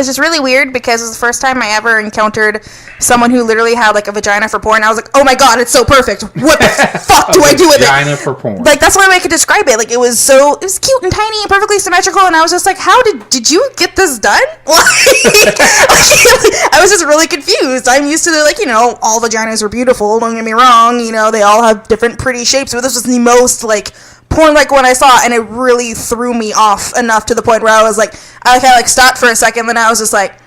was just really weird because it was the first time I ever encountered someone who literally had like a vagina for porn. I was like, oh my god, it's so perfect. What the fuck do I do with it? Vagina for porn. Like, that's the only way I could describe it. Like, it was cute and tiny and perfectly symmetrical, and I was just like, how did you get this done? I was just really confused. I'm used to like, all vaginas are beautiful, don't get me wrong, they all have different pretty shapes, but this was the most like porn-like one I saw, and it really threw me off enough to the point where I was like, I kind of stopped for a second, then I was just like,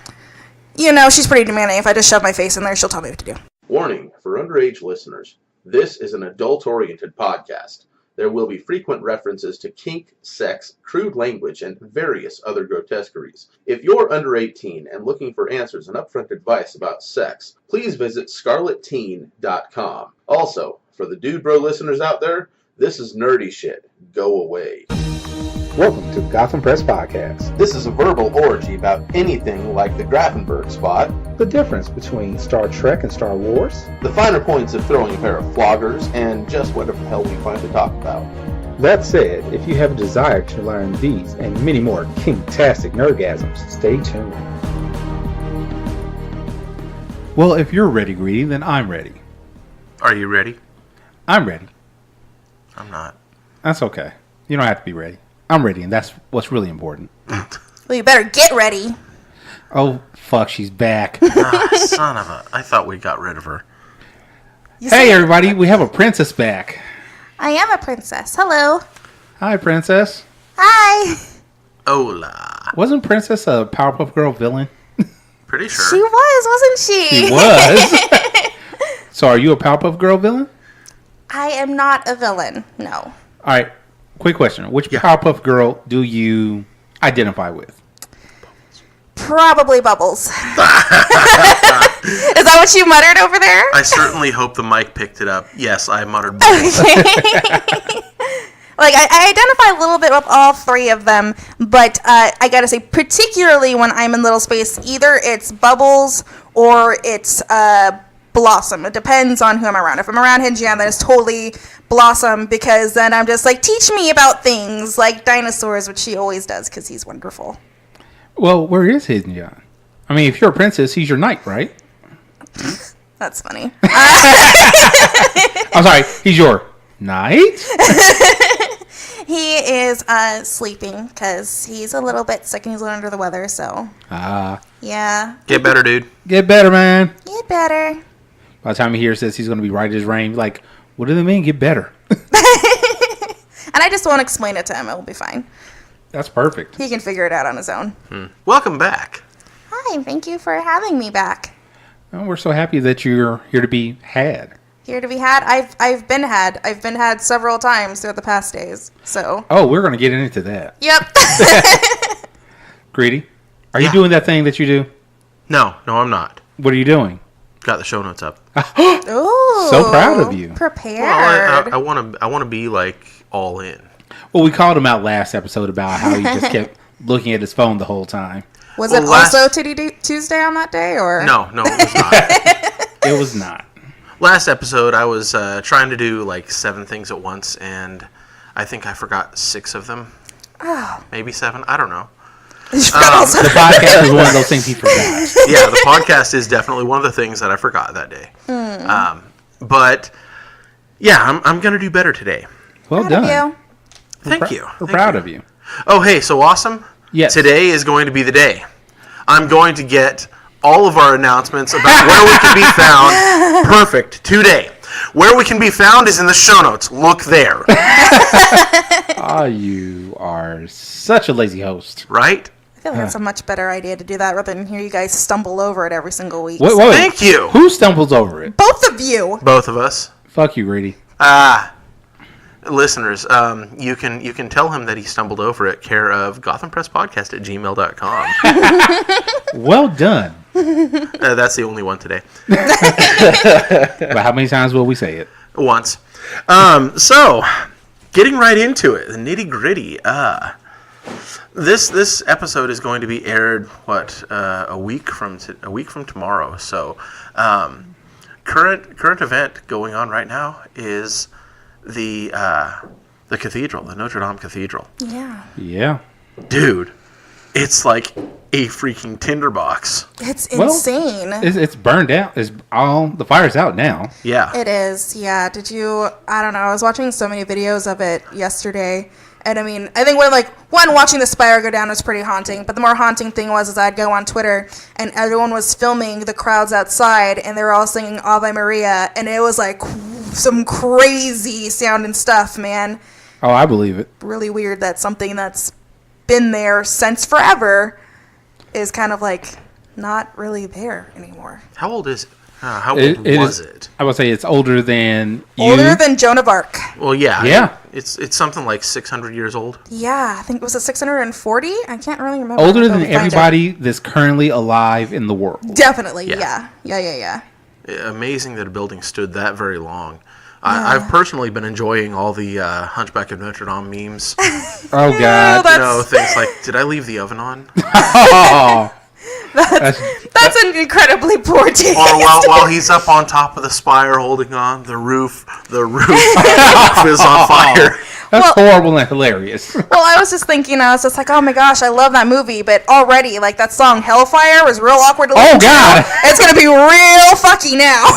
she's pretty demanding. If I just shove my face in there, she'll tell me what to do. Warning for underage listeners. This is an adult-oriented podcast. There will be frequent references to kink, sex, crude language, and various other grotesqueries. If you're under 18 and looking for answers and upfront advice about sex, please visit scarletteen.com. Also, for the dude bro listeners out there, this is nerdy shit. Go away. Welcome to the Gotham Press Podcast. This is a verbal orgy about anything like the Grafenberg spot, The difference between Star Trek and Star Wars. the finer points of throwing a pair of floggers, and just whatever the hell we find to talk about. That said, if you have a desire to learn these and many more kinktastic nerdgasms, stay tuned. Well, if you're ready, Greedy, then I'm ready. Are you ready? I'm ready. I'm not. That's okay. You don't have to be ready. I'm ready, and that's what's really important. Well, you better get ready. Oh, fuck, she's back. Son of a... I thought we got rid of her. Hey, everybody, we have a princess back. I am a princess. Hello. Hi, princess. Hi. Hola. Wasn't Princess a Powerpuff Girl villain? Pretty sure. She was, wasn't she? She was. So are you a Powerpuff Girl villain? I am not a villain, no. All right, quick question. Which Powerpuff Girl do you identify with? Probably Bubbles. Is that what you muttered over there? I certainly hope the mic picked it up. Yes, I muttered bubbles. Like, I identify a little bit with all three of them, but I gotta say, particularly when I'm in Little Space, either it's Bubbles or it's Blossom. It depends on who I'm around. If I'm around Hinjan, then it's totally Blossom, because then I'm just like, teach me about things like dinosaurs, which she always does because he's wonderful. Well, where is Hidden John? I mean, if you're a princess, he's your knight, right? That's funny. I'm sorry, he's your knight? He is sleeping because he's a little bit sick and he's a little under the weather, so. Yeah. Get better, dude. Get better, man. Get better. By the time he hears this, he's going to be right at his range. Like, what do they mean, get better? And I just won't explain it to him. It will be fine. That's perfect. He can figure it out on his own. Welcome back. Hi, thank you for having me back. Well, we're so happy that you're here to be had. Here to be had. I've been had. I've been had several times throughout the past days. So. Oh, we're going to get into that. Yep. Greedy, are you doing that thing that you do? No, I'm not. What are you doing? Got the show notes up. Ooh. So proud of you. Prepared. Well, I want to be like all in. Well, we called him out last episode about how he just kept looking at his phone the whole time. Was it also Titty Tuesday on that day, or? No, it was not. It was not. Last episode, I was trying to do like 7 things at once, and I think I forgot 6 of them. Oh. Maybe 7. I don't know. The podcast is one of those things he forgot. Yeah, the podcast is definitely one of the things that I forgot that day. But yeah, I'm gonna do better today. Well done. Thank you. We're proud of you. Oh, hey, so awesome. Yes. Today is going to be the day. I'm going to get all of our announcements about where we can be found perfect today. Where we can be found is in the show notes. Look there. You are such a lazy host. Right? I feel like that's a much better idea to do that rather than hear you guys stumble over it every single week. Wait. Thank you. Who stumbles over it? Both of you. Both of us. Fuck you, Greedy. Listeners, you can tell him that he stumbled over it, care of GothamPressPodcast@gmail.com. Well done. That's the only one today. But how many times will we say it? Once. So, getting right into it, the nitty gritty. This episode is going to be aired a week from tomorrow. So, current event going on right now is the cathedral, the Notre Dame Cathedral. Yeah. Yeah. Dude, It's like a freaking tinderbox. It's insane. It's burned out. The fire's out now. Yeah. It is, yeah. I don't know, I was watching so many videos of it yesterday, and I mean, I think watching the spire go down was pretty haunting, but the more haunting thing was I'd go on Twitter, and everyone was filming the crowds outside, and they were all singing Ave Maria, and it was like some crazy sounding stuff, man. Oh, I believe it. Really weird that something that's been there since forever is kind of like not really there anymore. How old is it? How old was it? I would say it's older than you. Older than Joan of Arc. Well, yeah. Yeah. It's something like 600 years old. Yeah, I think it was 640. I can't really remember. Older than everybody that's currently alive in the world. Definitely, Yeah. Yeah. Amazing that a building stood that very long. I've personally been enjoying all the Hunchback of Notre Dame memes. Oh, God. Things like, did I leave the oven on? Oh. That's an incredibly poor taste. Or while he's up on top of the spire holding on, the roof is on fire. That's horrible and hilarious. Well, I was just thinking, I was just like, oh my gosh, I love that movie, but already, like, that song Hellfire was real awkward to listen to. God. It's going to be real fucky now.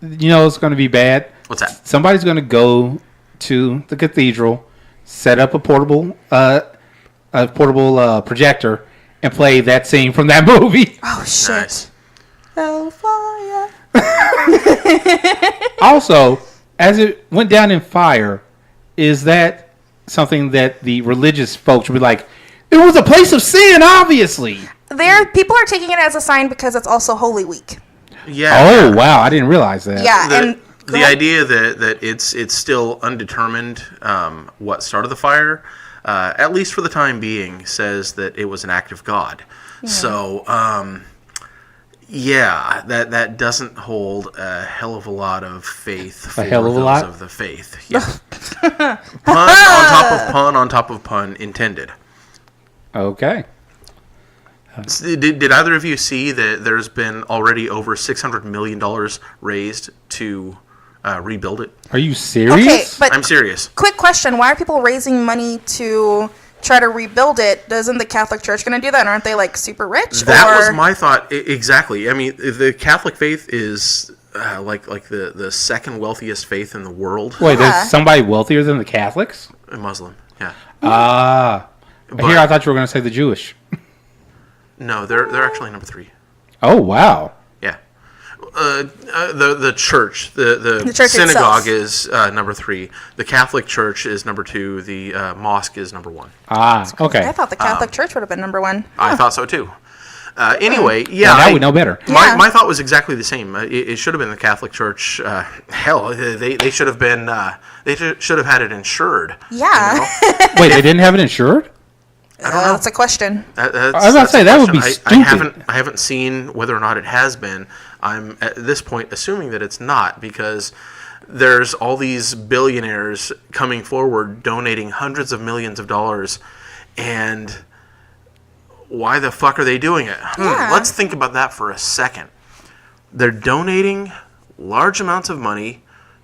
You know it's going to be bad? What's that? Somebody's going to go to the cathedral, set up a portable projector, and play that scene from that movie. Oh, shit. Nice. Hellfire. Also, as it went down in fire, is that something that the religious folks would be like, it was a place of sin, obviously? People are taking it as a sign because it's also Holy Week. Yeah. Oh, wow. I didn't realize that. Yeah, the idea that it's still undetermined what started the fire, at least for the time being, says that it was an act of God. Yeah. So, that doesn't hold a hell of a lot of faith for those of the faith. Yeah. Pun on top of pun on top of pun intended. Okay. Did either of you see that there's been already over $600 million raised to rebuild it? Are you serious? Okay, but I'm serious. Quick question. Why are people raising money to try to rebuild it? Isn't the Catholic Church going to do that? Aren't they, like, super rich? That was my thought. Exactly. I mean, the Catholic faith is like the second wealthiest faith in the world. Wait, there's somebody wealthier than the Catholics? A Muslim, yeah. Here I thought you were going to say the Jewish. No, they're actually number 3. Oh, wow. Yeah. The church, the church synagogue itself. is number 3. The Catholic Church is number 2. The mosque is number 1. Okay. I thought the Catholic Church would have been number 1. I thought so too. Anyway, Well, now we know better. My thought was exactly the same. It should have been the Catholic Church. Hell, they should have been. They should have had it insured. Yeah. You know? Wait, they didn't have it insured? I don't know. That's a question. I was about to say, that would be stupid. I haven't seen whether or not it has been. I'm at this point assuming that it's not, because there's all these billionaires coming forward donating hundreds of millions of dollars, and why the fuck are they doing it? Yeah. Let's think about that for a second. They're donating large amounts of money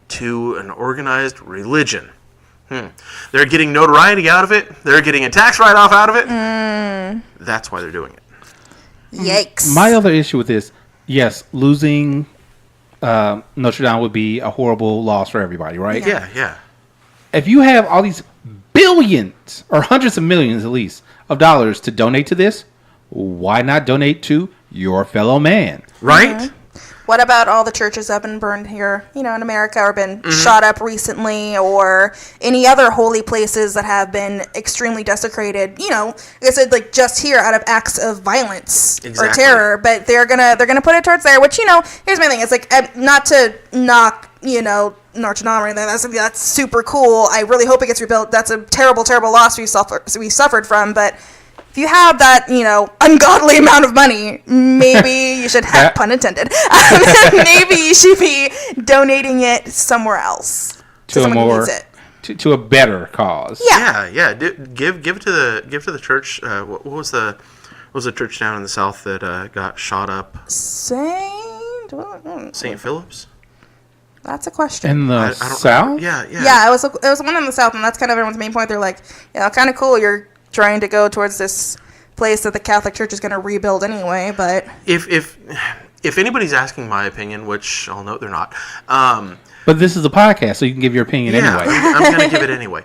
to an organized religion. They're getting notoriety out of it. They're getting a tax write-off out of it. That's why they're doing it. Yikes. My other issue with this, yes, losing Notre Dame would be a horrible loss for everybody, right? Yeah. If you have all these billions, or hundreds of millions at least, of dollars to donate to this, why not donate to your fellow man? Right? Mm-hmm. What about all the churches that have been burned here, in America, or been shot up recently, or any other holy places that have been extremely desecrated? Like I said, like just here out of acts of violence or terror, but they're gonna put it towards there. Which here's my thing: it's like not to knock Notre Dame or anything. That's super cool. I really hope it gets rebuilt. That's a terrible, terrible loss we suffered from, but. If you have that, ungodly amount of money, maybe you should have, pun intended, maybe you should be donating it somewhere else to someone who needs it. To a better cause. Yeah. Give it to the church. What was the church down in the south that got shot up? St. Philip's. That's a question. In the south? Yeah. Yeah, it was one in the south, and that's kind of everyone's main point. They're like, kind of cool. You're trying to go towards this place that the Catholic Church is going to rebuild anyway. But if anybody's asking my opinion, which I'll note they're not, But this is a podcast, so you can give your opinion yeah, anyway. I'm going to give it anyway.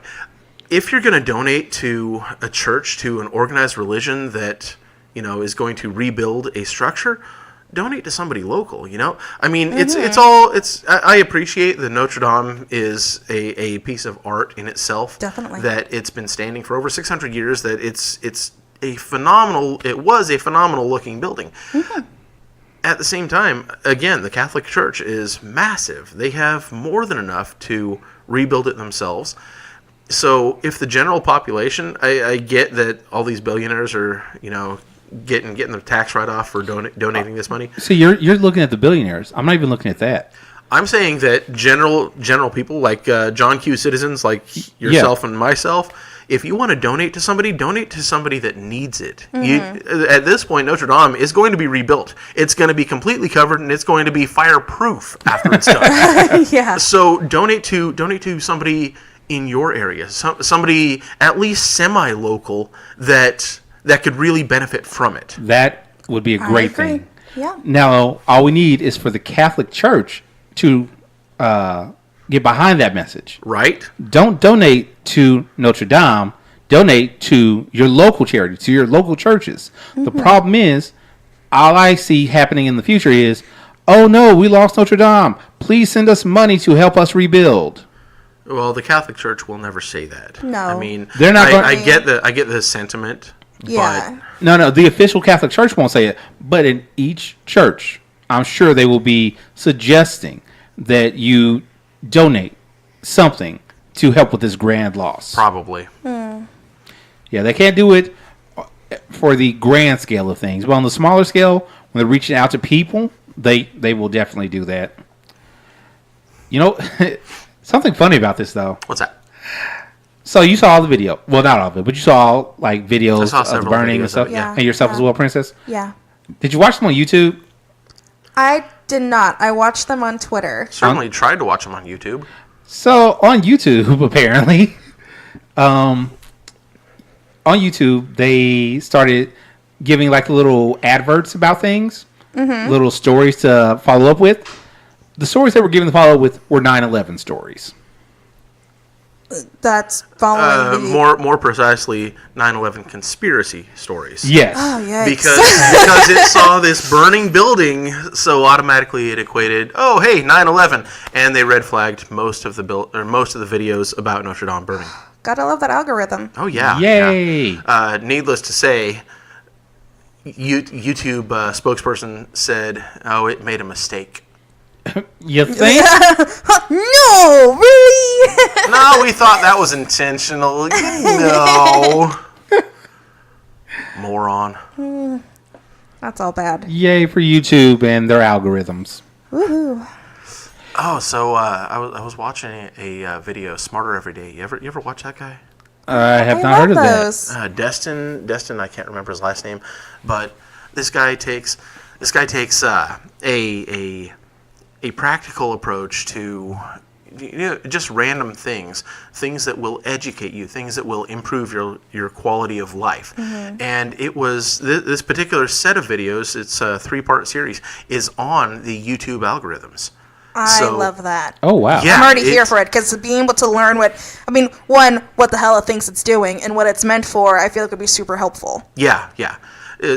If you're going to donate to a church, to an organized religion that, you know, is going to rebuild a structure, donate to somebody local, you know? I mean, I appreciate that Notre Dame is a piece of art in itself. Definitely. That it's been standing for over 600 years, that it was a phenomenal looking building. At the same time, again, the Catholic Church is massive. They have more than enough to rebuild it themselves. So if the general population, I get that all these billionaires are, you know, getting the tax write-off for donating this money. See, you're looking at the billionaires. I'm not even looking at that. I'm saying that general people like John Q. citizens like yourself and myself, if you want to donate to somebody that needs it. At this point, Notre Dame is going to be rebuilt. It's going to be completely covered, and it's going to be fireproof after it's done. yeah. So donate to somebody in your area, somebody at least semi-local that could really benefit from it. That would be a great thing. Yeah. Now, all we need is for the Catholic Church to get behind that message. Right? Don't donate to Notre Dame. Donate to your local charity, to your local churches. The problem is, all I see happening in the future is, oh no, we lost Notre Dame. Please send us money to help us rebuild. Well, the Catholic Church will never say that. No. I mean, They're not going- I get the sentiment. Yeah. No, the official Catholic Church won't say it. But in each church, I'm sure they will be suggesting that you donate something to help with this grand loss. Probably. Yeah, they can't do it for the grand scale of things. But on the smaller scale, when they're reaching out to people, they will definitely do that. You know, something funny about this, though. What's that? So you saw all the video. Well, not all of it, but you saw like videos of the several burning videos and stuff. of it, yeah. And yourself as well, Princess? Yeah. Did you watch them on YouTube? I did not. I watched them on Twitter. Certainly tried to watch them on YouTube. So on YouTube, apparently, on YouTube, they started giving like little adverts about things, little stories to follow up with. The stories that were given to follow up with were 9/11 stories. That's following the... More precisely, 9/11 conspiracy stories. Yes. Oh, yikes. Because it saw this burning building, so automatically it equated, oh hey, 9/11, and they red flagged most of the videos about Notre Dame burning. Gotta love that algorithm. Oh yeah. Yay. Yeah. Needless to say, YouTube spokesperson said, oh, it made a mistake. You think? No, really? No, we thought that was intentional. No. Moron. That's all bad. Yay for YouTube and their algorithms. Woohoo. Oh, so I was watching a video, Smarter Every Day. You ever watch that guy? I have I not love heard of that. those. Destin, I can't remember his last name, but this guy takes a practical approach to just random things that will educate you, things that will improve your quality of life. And it was this particular set of videos, it's a 3-part series, is on the YouTube algorithms. I love that. Oh, wow. Yeah. I'm already here for it because being able to learn what the hell it thinks it's doing and what it's meant for, I feel like would be super helpful. Yeah.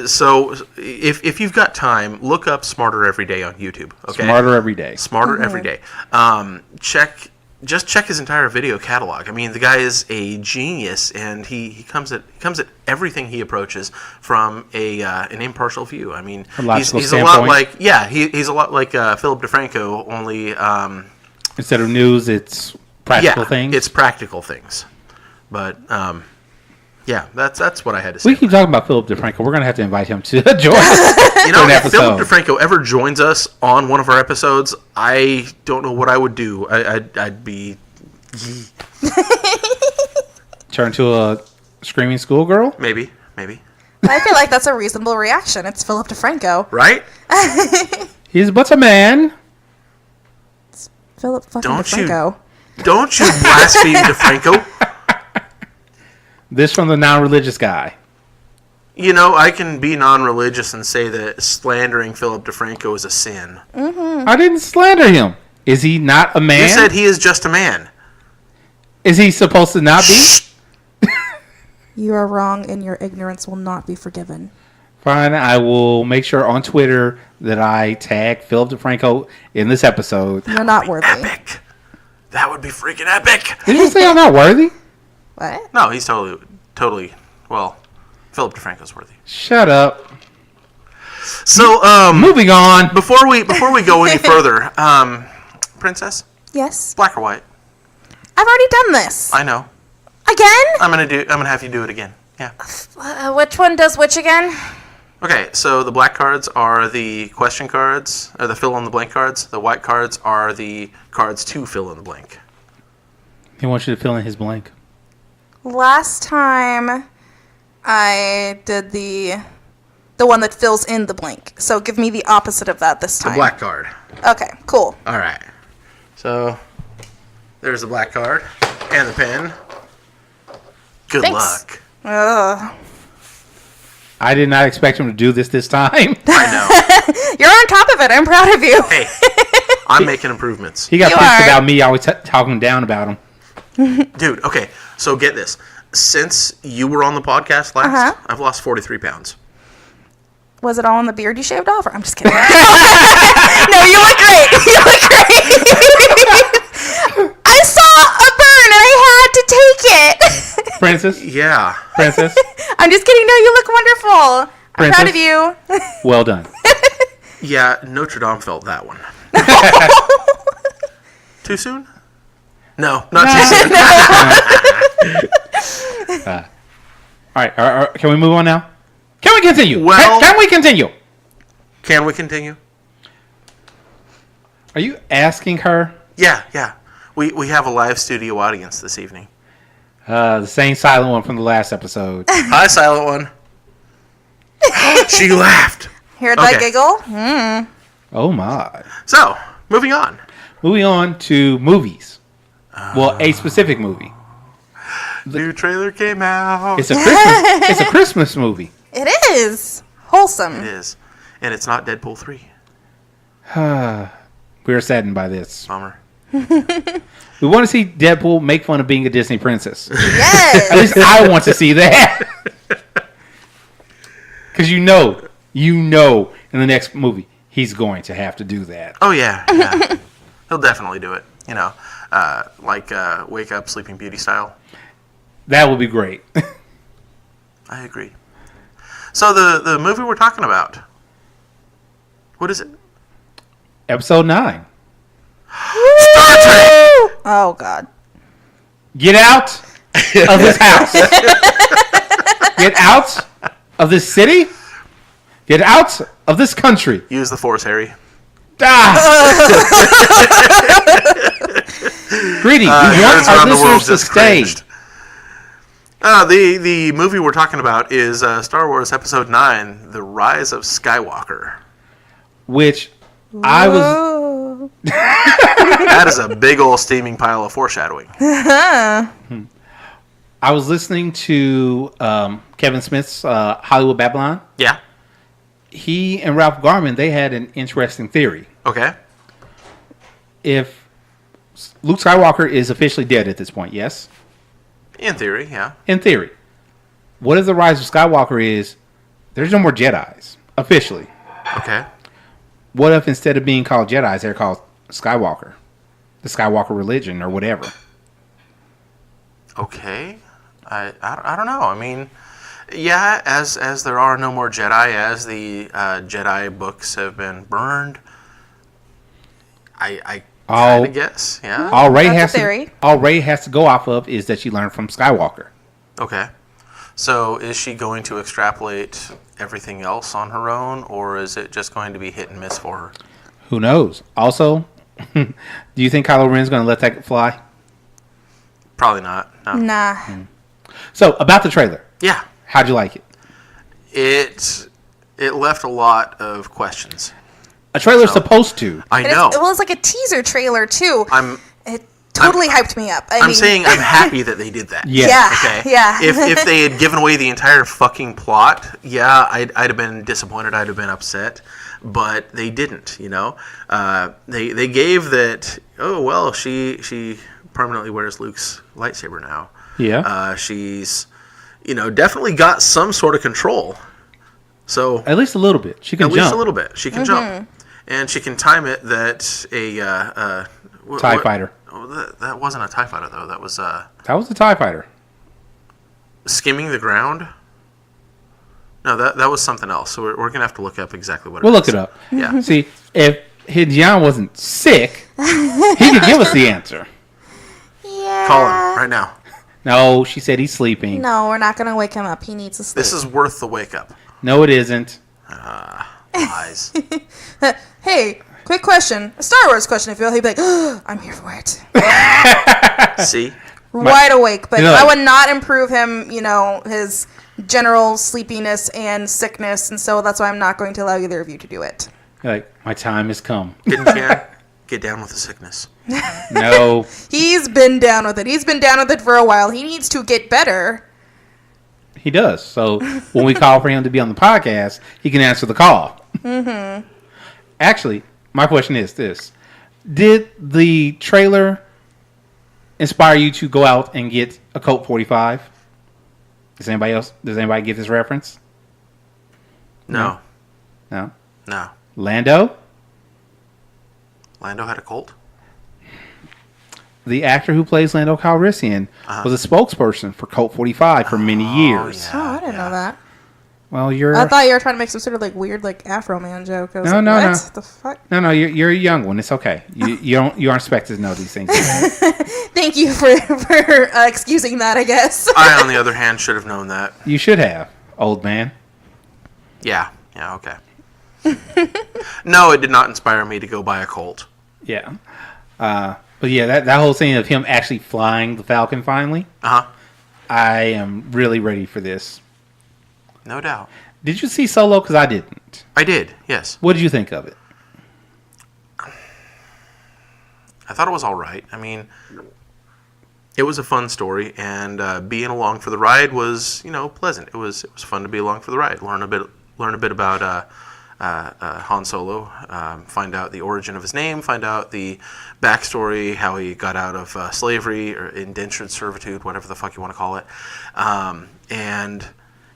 So if you've got time, look up Smarter Every Day on YouTube. Okay. Smarter Every Day. Smarter Every Day. Check his entire video catalog. I mean, the guy is a genius, and he comes at everything he approaches from an impartial view. I mean, he's a lot like he's a lot like Philip DeFranco, only instead of news, it's practical things. It's practical things, but. Yeah, that's what I had to say. We keep talking about Philip DeFranco. We're going to have to invite him to join us. If Philip DeFranco ever joins us on one of our episodes, I don't know what I would do. I'd be... Turn to a screaming schoolgirl? Maybe. I feel like that's a reasonable reaction. It's Philip DeFranco. Right? He's but a man. Philip fucking DeFranco. Don't you blaspheme DeFranco. This from the non-religious guy. You know, I can be non-religious and say that slandering Philip DeFranco is a sin. I didn't slander him. Is he not a man? You said he is just a man. Is he supposed to not be? You are wrong, and your ignorance will not be forgiven. Fine, I will make sure on Twitter that I tag Philip DeFranco in this episode. You're not worthy. Epic. That would be freaking epic. Did you say I'm not worthy? What? No, he's totally. Well, Philip DeFranco's worthy. Shut up. So, Moving on. before we go any further, Princess, Yes. black or white? I've already done this. I know. Again? I'm gonna have you do it again. Yeah. Which one does which again? Okay, so the black cards are the question cards, or the fill in the blank cards. The white cards are the cards to fill in the blank. He wants you to fill in his blank. Last time I did the one that fills in the blank. So give me the opposite of that this The time. black card. Okay, cool. All right. So there's the black card and the pen. Good Thanks. luck. Ugh. I did not expect him to do this time. I know. You're on top of it. I'm proud of you. Hey, I'm making improvements. He got You pissed are. about me always talking down about him. Dude, okay, so get this. Since you were on the podcast last, Uh-huh. I've lost 43 pounds. Was it all in the beard you shaved off? Or I'm just kidding. No, you look great. You look great. I saw a burn and I had to take it. Princess? Yeah. Princess? I'm just kidding. No, you look wonderful. I'm proud Princess? of you. Well done. Yeah, Notre Dame felt that one. Too soon? No, not too soon. All right, can we move on now? Can we continue? Well- Can we continue? Can we continue? Are you asking her? Yeah. We have a live studio audience this evening. The same silent one from the last episode. Hi, silent one. She laughed. Heard that Okay. giggle? Oh my. So, moving on. Moving on to movies. Well, a specific movie. New trailer came out. It's a Christmas movie. It is. Wholesome. It is. And it's not Deadpool 3. We are saddened by this. Bummer. We want to see Deadpool make fun of being a Disney princess. At Yes. least I want to see that. Because you know, in the next movie, he's going to have to do that. Oh, yeah. He'll definitely do it. You know, like Wake Up Sleeping Beauty style. That would be great. I agree. So the movie we're talking about, what is it? Episode 9. Star Trek! Oh, God. Get out of this house. Get out of this city. Get out of this country. Use the Force, Harry. Greetings. We want Nerds our around the world listeners to just stay. cringed. The movie we're talking about is Star Wars Episode 9, The Rise of Skywalker. Which I was... Oh. That is a big old steaming pile of foreshadowing. I was listening to Kevin Smith's Hollywood Babylon. Yeah. He and Ralph Garman, they had an interesting theory. Okay. If Luke Skywalker is officially dead at this point, yes? In theory, yeah. In theory. What if the Rise of Skywalker is there's no more Jedis, officially? Okay. What if instead of being called Jedis, they're called Skywalker? The Skywalker religion or whatever. Okay. I don't know. I mean, yeah, as there are no more Jedi, as the Jedi books have been burned, I kind of guess, yeah. All Rey That's has a theory. all Rey has to go off of is that she learned from Skywalker. Okay. So is she going to extrapolate everything else on her own, or is it just going to be hit and miss for her? Who knows? Also, do you think Kylo Ren's going to let that fly? Probably not. No. Nah. So, about the trailer. Yeah. How'd you like it? It left a lot of questions. A trailer's supposed to. I It know. was like a teaser trailer, too. I'm It totally hyped me up. I I'm mean, saying I'm happy that they did that. Yeah. Yeah. Okay. Yeah. If they had given away the entire fucking plot, yeah, I'd have been disappointed. I'd have been upset. But they didn't. You know, they gave that. Oh well, she permanently wears Luke's lightsaber now. Yeah. She's, definitely got some sort of control. So At least a little bit. She can at jump. least a little bit. She can jump, and she can time it. That TIE fighter. Oh, that wasn't a TIE fighter though. That was That was the TIE fighter. skimming the ground. No, that was something else. So we're gonna have to look up exactly what. We'll it look is. it up. Yeah. See, if Hijian wasn't sick, he could give us the answer. Yeah. Call him right now. No, she said he's sleeping. No, we're not going to wake him up. He needs to sleep. This is worth the wake up. No, it isn't. Lies. Hey, quick question. A Star Wars question, if you will. He'd be like, I'm here for it. See. Wide awake. But You know, I like- would not improve him, his general sleepiness and sickness. And so that's why I'm not going to allow either of you to do it. Like, my time has come. Didn't Jan get down with the sickness? No. He's been down with it. He's been down with it for a while. He needs to get better. He does. So when we call for him to be on the podcast, he can answer the call. Mm-hmm. Actually, my question is this. Did the trailer inspire you to go out and get a Colt 45? Does anybody get this reference? No. No? No. Lando? Lando had a Colt? The actor who plays Lando Calrissian was a spokesperson for Colt 45 for many years. yeah. Oh, I didn't know that. Well, you're... I thought you were trying to make some sort of weird Afro Man joke. I was No, like, no, what no. the fuck? No, you're a young one. It's okay. You aren't expected to know these things. Thank you for excusing that, I guess. I, on the other hand, should have known that. You should have, old man. Yeah. Yeah, okay. No, it did not inspire me to go buy a Colt. Yeah. But yeah, that whole scene of him actually flying the Falcon finally, Uh-huh. I am really ready for this. No doubt. Did you see Solo? Because I didn't. I did, yes. What did you think of it? I thought it was all right. I mean, it was a fun story, and being along for the ride was, pleasant. It was fun to be along for the ride. Learn a bit about Han Solo. Find out the origin of his name. Find out the backstory, how he got out of slavery or indentured servitude, whatever the fuck you want to call it, and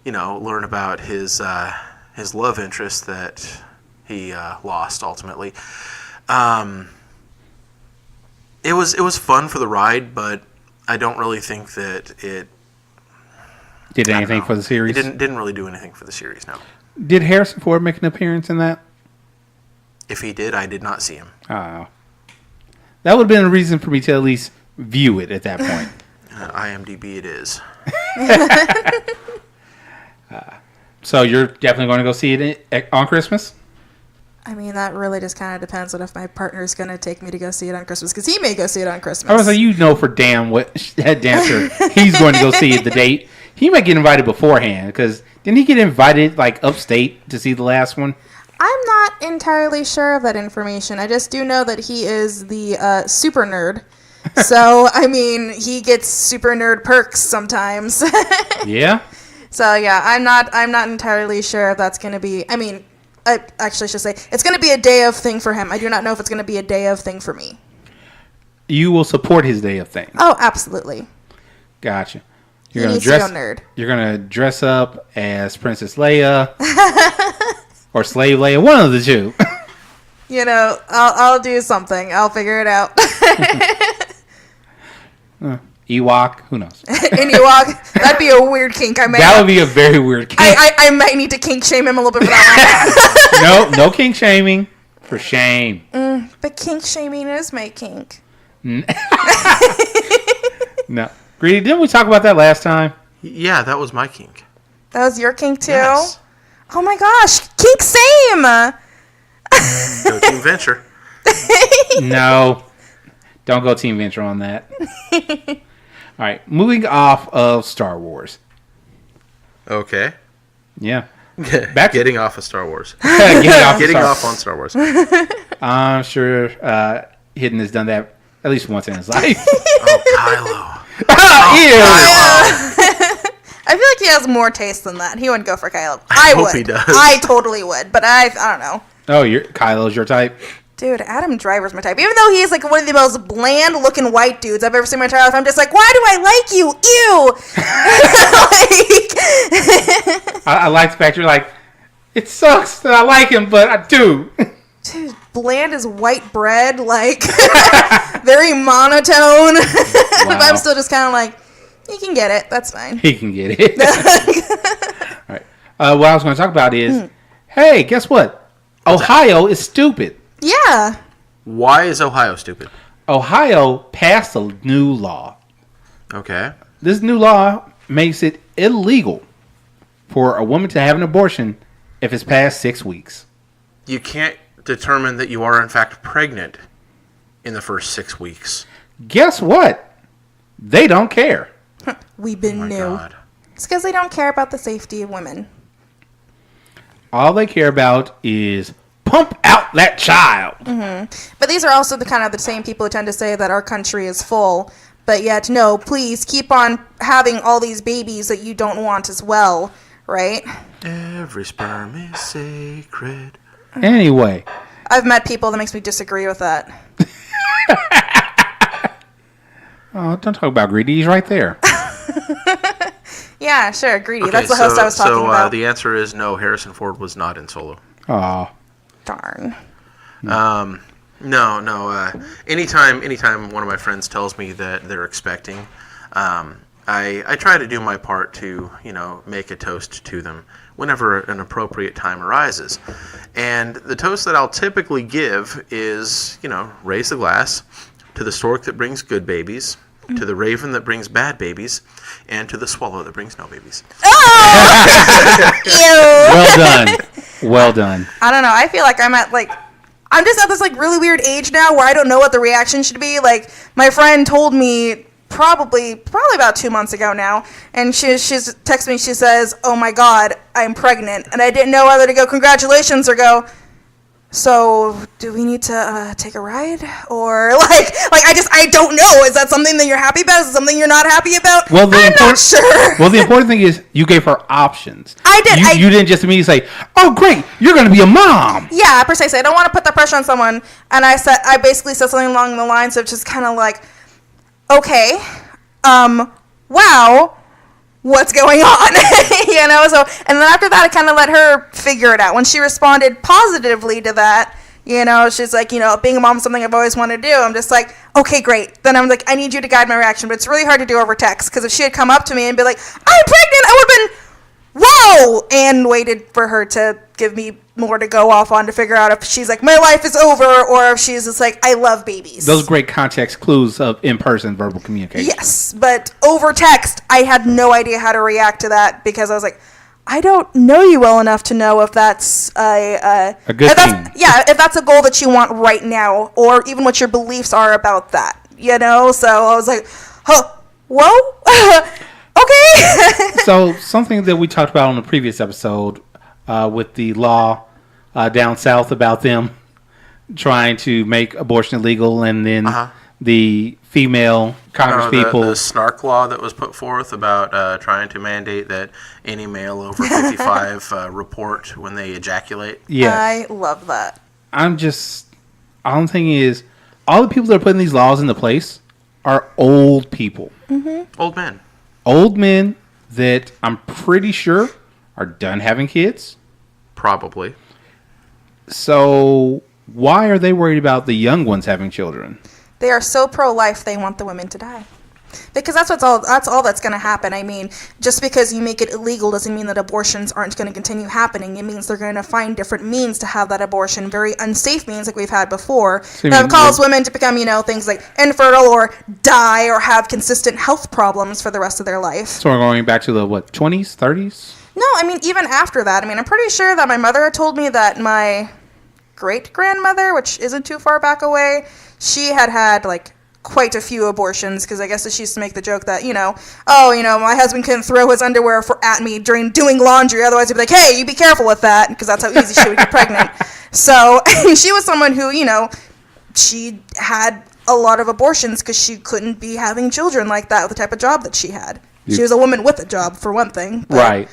learn about his love interest that he lost ultimately. It was fun for the ride, but I don't really think that it Did anything for the series? It didn't really do anything for the series. No. Did Harrison Ford make an appearance in that? If he did, I did not see him. Oh. That would have been a reason for me to at least view it at that point. IMDb it is. So you're definitely going to go see it on Christmas? I mean, that really just kind of depends on if my partner's going to take me to go see it on Christmas, because he may go see it on Christmas. I was like, for damn what that dancer he's going to go see at the date. He might get invited beforehand, because didn't he get invited upstate to see the last one? I'm not entirely sure of that information. I just do know that he is the super nerd. So, I mean, he gets super nerd perks sometimes. Yeah. So, yeah, I'm not entirely sure if that's going to be... I mean, I actually should say, it's going to be a day of thing for him. I do not know if it's going to be a day of thing for me. You will support his day of thing. Oh, absolutely. Gotcha. He needs to go nerd. You're gonna dress up as Princess Leia or Slave Leia, one of the two. I'll do something. I'll figure it out. Ewok, who knows? An Ewok, that'd be a weird kink. That would be a very weird kink. I might need to kink shame him a little bit for that one. No kink shaming. For shame. But kink shaming is my kink. No. Greedy, didn't we talk about that last time? Yeah, that was my kink. That was your kink too? Yes. Oh my gosh, kink same! Go Team Venture. No. Don't go Team Venture on that. All right, moving off of Star Wars. Okay. Yeah. Getting off of Star Wars. Getting Getting off on Star Wars. I'm sure Hidden has done that at least once in his life. Oh, Kylo. Ew. I feel like he has more taste than that. He wouldn't go for Kylo. I hope would. he does. I totally would, but I don't know. Oh, Kylo's your type? Dude, Adam Driver's my type. Even though he's like one of the most bland-looking white dudes I've ever seen in my entire life, I'm just like, why do I like you? Ew. I like the fact you're like, it sucks that I like him, but I do. Dude, bland as white bread, like very monotone. But I'm still just kind of like, he can get it. That's fine. He can get it. All right. What I was going to talk about is, hey, guess what? Ohio is stupid. Yeah. Why is Ohio stupid? Ohio passed a new law. Okay. This new law makes it illegal for a woman to have an abortion if it's past 6 weeks. You can't determine that you are in fact pregnant in the first 6 weeks. Guess what? They don't care. We've been new. God. It's because they don't care about the safety of women. All they care about is pump out that child. But these are also the same people who tend to say that our country is full. But yet, no, please keep on having all these babies that you don't want as well, right? Every sperm is sacred. Anyway. I've met people that makes me disagree with that. Oh, don't talk about greedy. He's right there. Yeah, sure, greedy. Okay, That's the host I was talking about. The answer is no, Harrison Ford was not in Solo. Aw. Darn. No. Anytime one of my friends tells me that they're expecting, I try to do my part to, make a toast to them whenever an appropriate time arises. And the toast that I'll typically give is, raise the glass to the stork that brings good babies, to the raven that brings bad babies, and to the swallow that brings no babies. Oh! Ew. Well done. I don't know. I feel like I'm just at this really weird age now where I don't know what the reaction should be. Like, my friend told me probably about 2 months ago now, and she's texted me. She says, "Oh my God, I'm pregnant," and I didn't know whether to go congratulations or go, so do we need to take a ride, or I don't know. Is that something that you're happy about? Is it something you're not happy about? Well, I'm not sure. Well, the important thing is you gave her options. I did. You didn't just immediately say, "Oh, great, you're going to be a mom." Yeah, precisely. I don't want to put that pressure on someone, and I basically said something along the lines of just kind of like, okay, wow, what's going on? So, and then after that, I kind of let her figure it out. When she responded positively to that, she's like, being a mom is something I've always wanted to do. I'm just like, okay, great. Then I'm like, I need you to guide my reaction, but it's really hard to do over text, because if she had come up to me and be like, I'm pregnant, I would have been, whoa, and waited for her to give me more to go off on to figure out if she's like, my life is over, or if she's just like, I love babies. Those great context clues of in-person verbal communication. Yes, but over text, I had no idea how to react to that, because I was like, I don't know you well enough to know if that's a good thing. Yeah, if that's a goal that you want right now, or even what your beliefs are about that, So I was like, whoa, okay. So something that we talked about on the previous episode with the law down south about them trying to make abortion illegal, and then the female congresspeople. The snark law that was put forth about trying to mandate that any male over 55 report when they ejaculate. Yes. I love that. All I'm thinking is, all the people that are putting these laws into place are old people. Mm-hmm. Old men. Old men that I'm pretty sure are done having kids. Probably. So why are they worried about the young ones having children? They are so pro-life, they want the women to die. Because that's all that's going to happen. I mean, just because you make it illegal doesn't mean that abortions aren't going to continue happening. It means they're going to find different means to have that abortion, very unsafe means like we've had before, that cause women to become, things like infertile or die or have consistent health problems for the rest of their life. So we're going back to the, 20s, 30s? No, I mean, even after that. I mean, I'm pretty sure that my mother had told me that my great-grandmother, which isn't too far back away, she had quite a few abortions, because I guess she used to make the joke that, my husband couldn't throw his underwear at me during doing laundry, otherwise he'd be like, hey, you be careful with that, because that's how easy she would get pregnant. So she was someone who, she had a lot of abortions because she couldn't be having children like that with the type of job that she had. She was a woman with a job, for one thing. But. Right.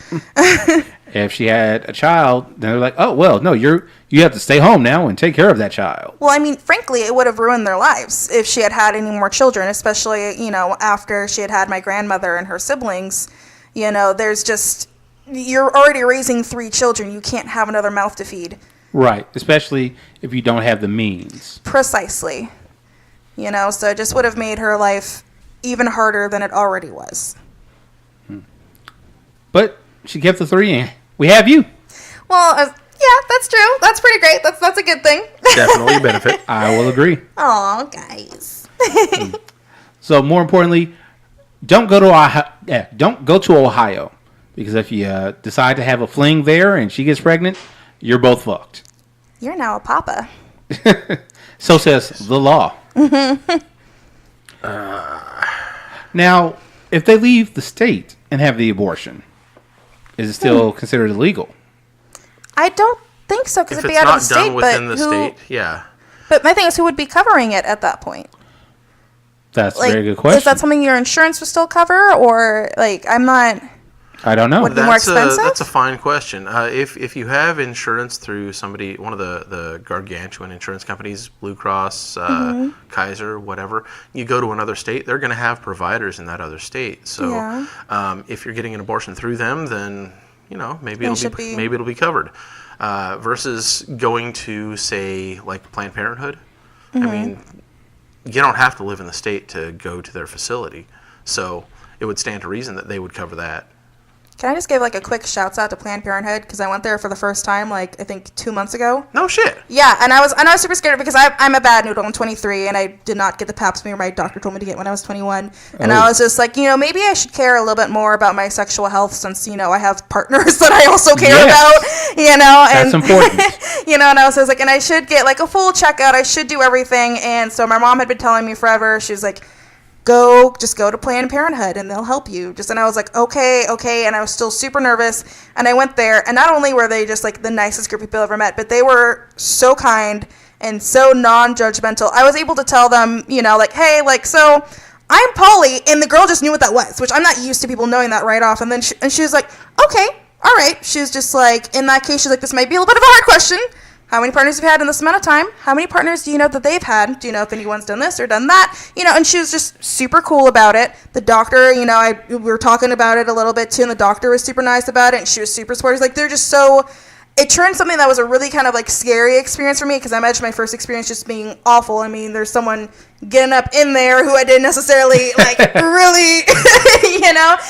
If she had a child, then they're like, oh, well, no, you have to stay home now and take care of that child. Well, I mean, frankly, it would have ruined their lives if she had had any more children, especially, after she had had my grandmother and her siblings. There's just, you're already raising 3 children. You can't have another mouth to feed. Right, especially if you don't have the means. Precisely. So it just would have made her life even harder than it already was. But she kept the 3 in. We have you. Well, yeah, that's true. That's pretty great. That's a good thing. Definitely a benefit. I will agree. Aw, guys. So more importantly, don't go to Ohio, because if you decide to have a fling there and she gets pregnant, you're both fucked. You're now a papa. So says the law. Now, if they leave the state and have the abortion, is it still considered illegal? I don't think so, because If it'd be it's out of not the state. done within the state, yeah. But my thing is, who would be covering it at that point? That's a very good question. Is that something your insurance would still cover, or I'm not? I don't know. Would it be more expensive? That's a fine question. If you have insurance through one of the gargantuan insurance companies, Blue Cross, Kaiser, whatever, you go to another state, they're going to have providers in that other state. So if you're getting an abortion through them, then maybe it'll be covered. Versus going to, say, like Planned Parenthood. I mean, you don't have to live in the state to go to their facility, so it would stand to reason that they would cover that. Can I just give a quick shouts out to Planned Parenthood, because I went there for the first time I think 2 months ago. No shit. Yeah, and I was super scared because I'm a bad noodle. I'm 23 and I did not get the pap smear my doctor told me to get when I was 21. And I was just like, maybe I should care a little bit more about my sexual health since I have partners that I also care about. And that's important. and I was like, and I should get a full checkout. I should do everything. And so my mom had been telling me forever. She was like, just go to Planned Parenthood and they'll help you. And I was like, okay. And I was still super nervous. And I went there, and not only were they just the nicest group of people I've ever met, but they were so kind and so non-judgmental. I was able to tell them, hey, so I'm poly, and the girl just knew what that was, which I'm not used to people knowing that right off. And then she was like, okay, all right. She was just like, in that case, she's like, this might be a little bit of a hard question. How many partners have you had in this amount of time? How many partners do you know that they've had? Do you know if anyone's done this or done that? And she was just super cool about it. The doctor, we were talking about it a little bit too, and the doctor was super nice about it, and she was super supportive. They're just so... It turned something that was a really kind of scary experience for me, because I imagine my first experience just being awful. I mean, there's someone getting up in there who I didn't necessarily really,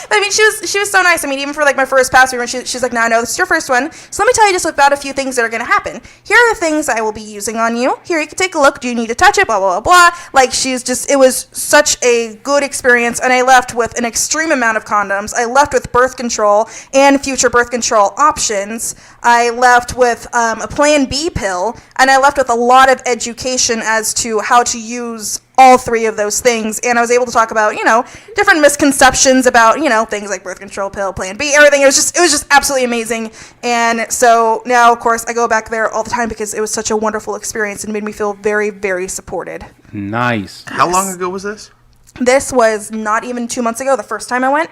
But I mean, she was so nice. I mean, even for my first pass through, she's like, "No, I know this is your first one, so let me tell you just about a few things that are going to happen. Here are the things I will be using on you. Here, you can take a look. Do you need to touch it? Blah blah blah blah." It was such a good experience, and I left with an extreme amount of condoms. I left with birth control and future birth control options. I left with a Plan B pill, and I left with a lot of education as to how to use all 3 of those things, and I was able to talk about, different misconceptions about, things like birth control pill, Plan B, everything. It was just absolutely amazing, and so now, of course, I go back there all the time because it was such a wonderful experience and made me feel very, very supported. Nice. How long ago was this? This was not even 2 months ago, the first time I went.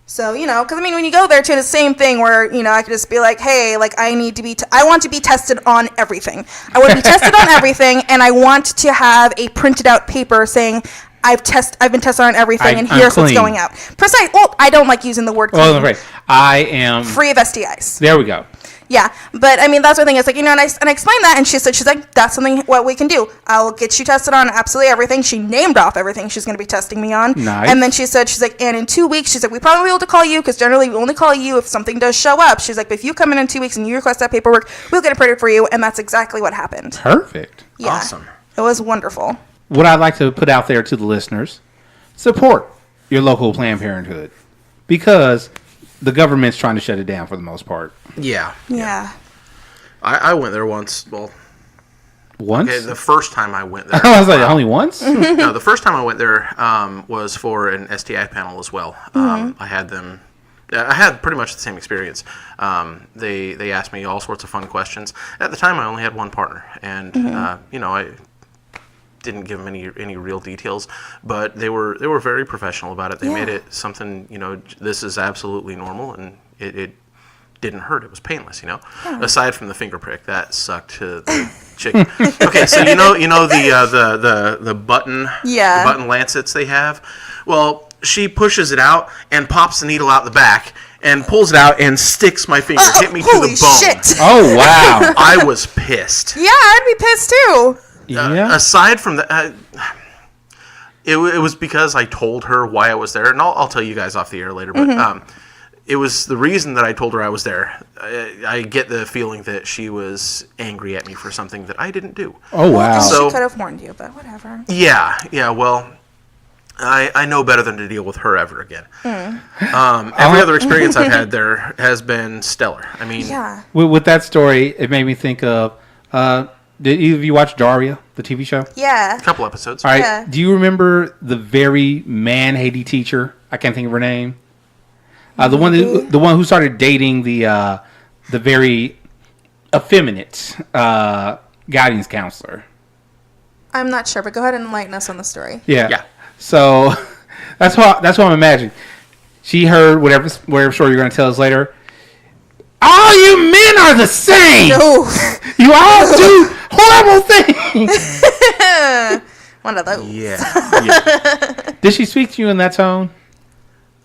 So, because I mean, when you go there too, it's the same thing where, I could just be like, hey, I want to be tested on everything. I want to be tested on everything, and I want to have a printed out paper saying, I've been tested on everything, and here's what's going out. Precise. Well, I don't like using the word clean. Oh, right. I am free of STIs. There we go. Yeah, but I mean, that's the thing. It's and I explained that, and she's like, that's something what we can do. I'll get you tested on absolutely everything. She named off everything she's going to be testing me on. Nice. And then she's like, and in 2 weeks, she's like, we probably will be able to call you, because generally we only call you if something does show up. She's like, but if you come in 2 weeks and you request that paperwork, we'll get it printed for you, and that's exactly what happened. Perfect. Yeah, awesome. It was wonderful. What I'd like to put out there to the listeners, support your local Planned Parenthood, because the government's trying to shut it down for the most part. Yeah. Yeah. I went there once. Well, once? Okay, the first time I went there. I was like, only once? No, the first time I went there was for an STI panel as well. I had pretty much the same experience. They asked me all sorts of fun questions. At the time, I only had one partner, and didn't give them any real details, but they were very professional about it. They made it something, this is absolutely normal, and it didn't hurt. It was painless, Aside from the finger prick, that sucked to the chicken. Okay, so the button, the button lancets they have. Well, she pushes it out and pops the needle out the back and pulls it out and sticks my finger, hit me to the bone. Shit. Oh wow! I was pissed. Yeah, I'd be pissed too. Yeah. Aside from that, it was because I told her why I was there, and I'll tell you guys off the air later. But it was the reason that I told her I was there. I get the feeling that she was angry at me for something that I didn't do. Oh wow! She So- could have warned you, but whatever. Yeah. Well, I know better than to deal with her ever again. Every other experience I've had there has been stellar. I mean, Yeah. With that story, it made me think of. Did either of you watch Daria, the TV show? Yeah. a couple episodes. All right. Yeah. Do you remember the very man-hating teacher? I can't think of her name. The one who started dating the very effeminate guidance counselor. I'm not sure, but go ahead and enlighten us on the story. Yeah. So that's what I'm imagining. She heard whatever story you're going to tell us later. All you men are the same. No. You all do horrible things. One of those. Yeah. Did she speak to you in that tone?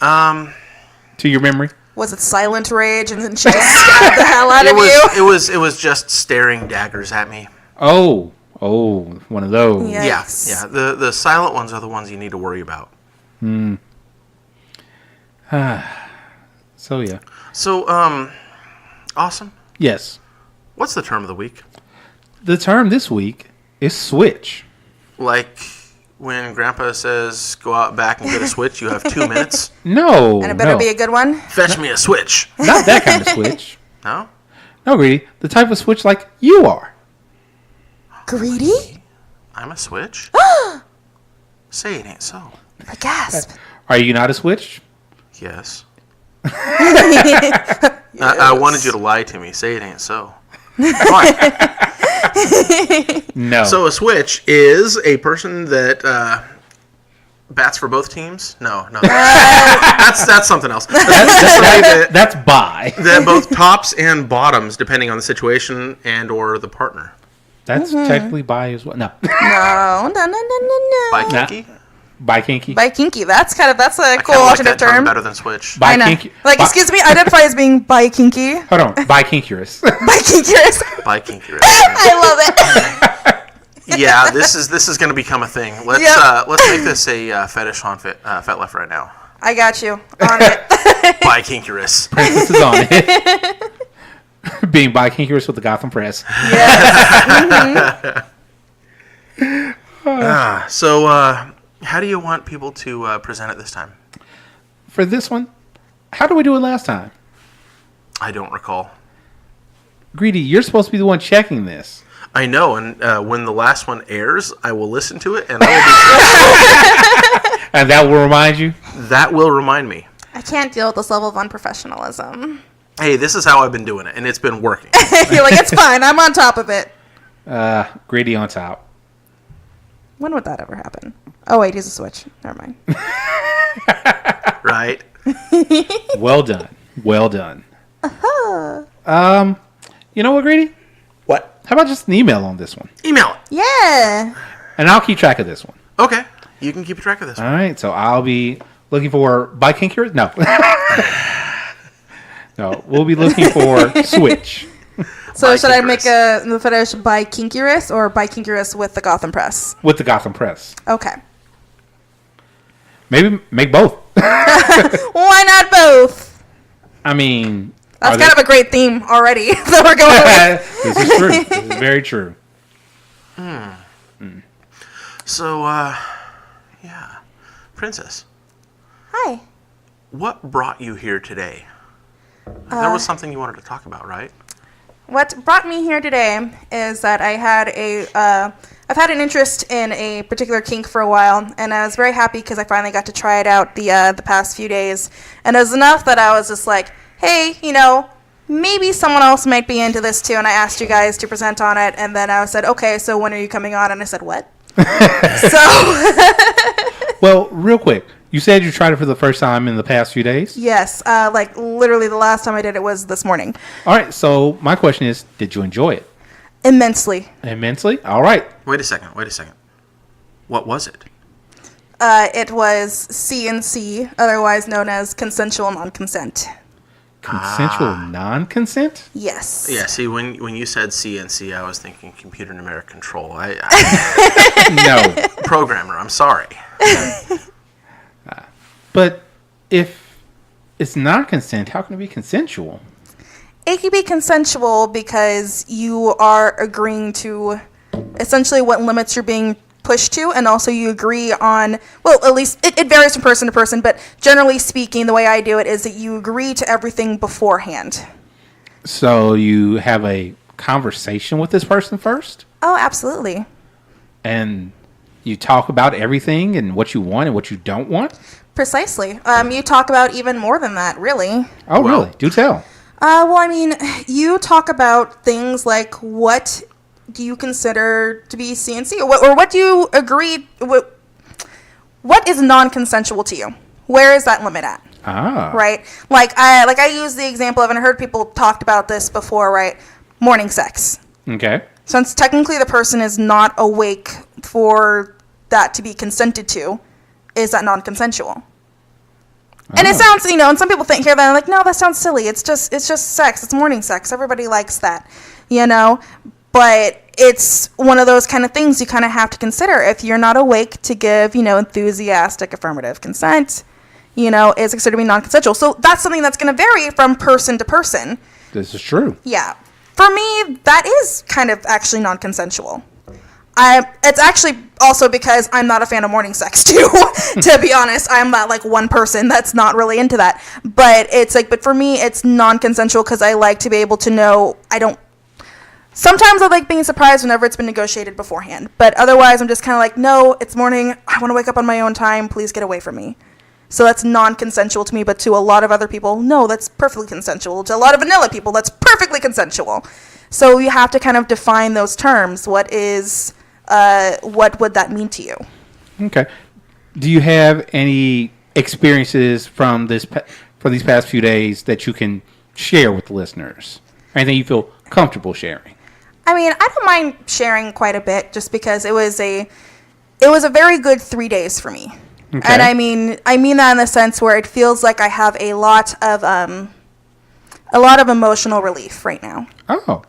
To your memory? Was it silent rage and then she just stabbed the hell out of you? It was just staring daggers at me. Oh, one of those. Yeah. Yikes. Yeah. The silent ones are the ones you need to worry about. So yeah. So, awesome. Yes. What's the term of the week? The term this week is switch. Like when Grandpa says, "Go out back and get a switch," you have 2 minutes. No. And it better be a good one. Fetch me a switch. Not that kind of switch. No. No, Greedy. The type of switch like you are. Greedy? I'm a switch. Say it ain't so. A gasp. Are you not a switch? Yes. I wanted you to lie to me. Say it ain't so. Come on. No. So a switch is a person that bats for both teams. No. That's something else. That's bi. That both tops and bottoms, depending on the situation and or the partner. That's technically bi as well. No. No. By kinky. Bi kinky. By kinky. That's a I cool kinda like alternate that term term. better than switch. Bi I know. kinky. Like, excuse me, identify as being bi kinky. Hold on. Bi kinkyrous. Bi kinkyrous. By kinky. Right? I love it. Yeah, this is going to become a thing. Let's Yep. let's make this a fetish on Fat Left right now. I got you. On it. By kinkyrous. Princess is on it. Being bi kinkyrous with the Gotham Press. Yes. So, how do you want people to present it this time? For this one, how did we do it last time? I don't recall. Greedy, you're supposed to be the one checking this. I know, and when the last one airs, I will listen to it, and I will And that will remind you? that will remind me. I can't deal with this level of unprofessionalism. Hey, this is how I've been doing it, and it's been working. You're like, it's fine. I'm on top of it. Greedy on top. When would that ever happen? Oh, wait, he's a switch. Never mind. Right? Well done. Well done. You know what, Greedy? What? How about just an email on this one? Email it. Yeah. And I'll keep track of this one. Okay. You can keep track of this All one. right, so I'll be looking for bi kinkyrous? No. No, we'll be looking for switch. So should I make Bikinkerous. the fetish by kinkyrous or by kinkyrous with the Gotham Press? With the Gotham Press. Okay. Maybe make both. Why not both? I mean... That's kind of a great theme already that we're going with. This is true. This is very true. So, yeah. Princess, Hi. what brought you here today? There was something you wanted to talk about, right? What brought me here today is that I had I've had an interest in a particular kink for a while, and I was very happy because I finally got to try it out the past few days. And it was enough that I was just like, hey, maybe someone else might be into this too. And I asked you guys to present on it, and then I said, okay, so when are you coming on? And I said, what? Well, real quick, you said you tried it for the first time in the past few days? Yes, like literally the last time I did it was this morning. All right, so my question is, did you enjoy it? Immensely. Immensely? All right. Wait a second. What was it? It was CNC, otherwise known as consensual non-consent. Consensual non-consent? Yes. Yeah, see, when you said CNC, I was thinking computer numeric control. I No. programmer, I'm sorry. But if it's not consent, how can it be consensual? It can be consensual because you are agreeing to essentially what limits you're being pushed to, and also you agree on, well, at least it varies from person to person, but generally speaking, the way I do it is that you agree to everything beforehand. So you have a conversation with this person first? Oh, absolutely. And you talk about everything and what you want and what you don't want? Precisely. You talk about even more than that, really. Oh, Well- really? Do tell. Well, I mean, you talk about things like what do you consider to be CNC, or what do you agree? What is non-consensual to you? Where is that limit at? Ah. Right? Like I use the example of, and I heard people talked about this before, right? Morning sex. Okay. Since technically the person is not awake for that to be consented to, is that non-consensual? And it sounds, and some people hear that and like, no, that sounds silly. It's just sex. It's morning sex. Everybody likes that, But it's one of those kind of things you kind of have to consider. If you're not awake to give, enthusiastic affirmative consent, is considered to be non-consensual. So that's something that's going to vary from person to person. This is true. Yeah. For me, that is kind of actually non-consensual. It's actually also because I'm not a fan of morning sex too, to be honest. I'm not like one person that's not really into that. But but for me, it's non-consensual because I like to be able to know sometimes I like being surprised whenever it's been negotiated beforehand. But otherwise, I'm just kind of like, no, it's morning. I want to wake up on my own time. Please get away from me. So that's non-consensual to me, but to a lot of other people, no, that's perfectly consensual. To a lot of vanilla people, that's perfectly consensual. So you have to kind of define those terms. What would that mean to you? Okay. Do you have any experiences from these past few days that you can share with the listeners? Anything you feel comfortable sharing? I mean, I don't mind sharing quite a bit just because it was a very good 3 days for me. Okay. And I mean that in the sense where it feels like I have a lot of emotional relief right now. Oh.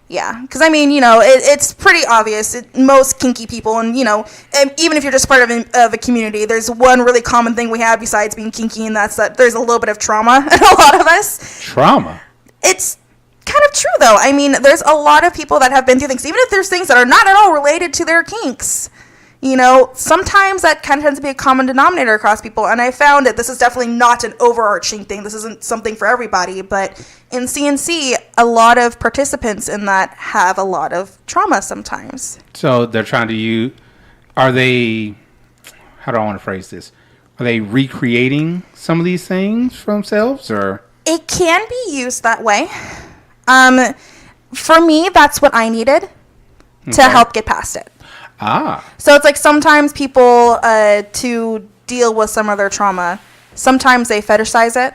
Yeah, because I mean, it's pretty obvious. Most kinky people, and even if you're just part of a community, there's one really common thing we have besides being kinky, and that's that there's a little bit of trauma in a lot of us. Trauma? It's kind of true, though. I mean, there's a lot of people that have been through things, even if there's things that are not at all related to their kinks. Sometimes that kind of tends to be a common denominator across people, and I found that this is definitely not an overarching thing. This isn't something for everybody, but in CNC, a lot of participants in that have a lot of trauma sometimes. So they're trying to how do I want to phrase this? Are they recreating some of these things for themselves, or? It can be used that way. For me, that's what I needed to help get past it. Ah. So it's like sometimes people, to deal with some of their trauma, sometimes they fetishize it,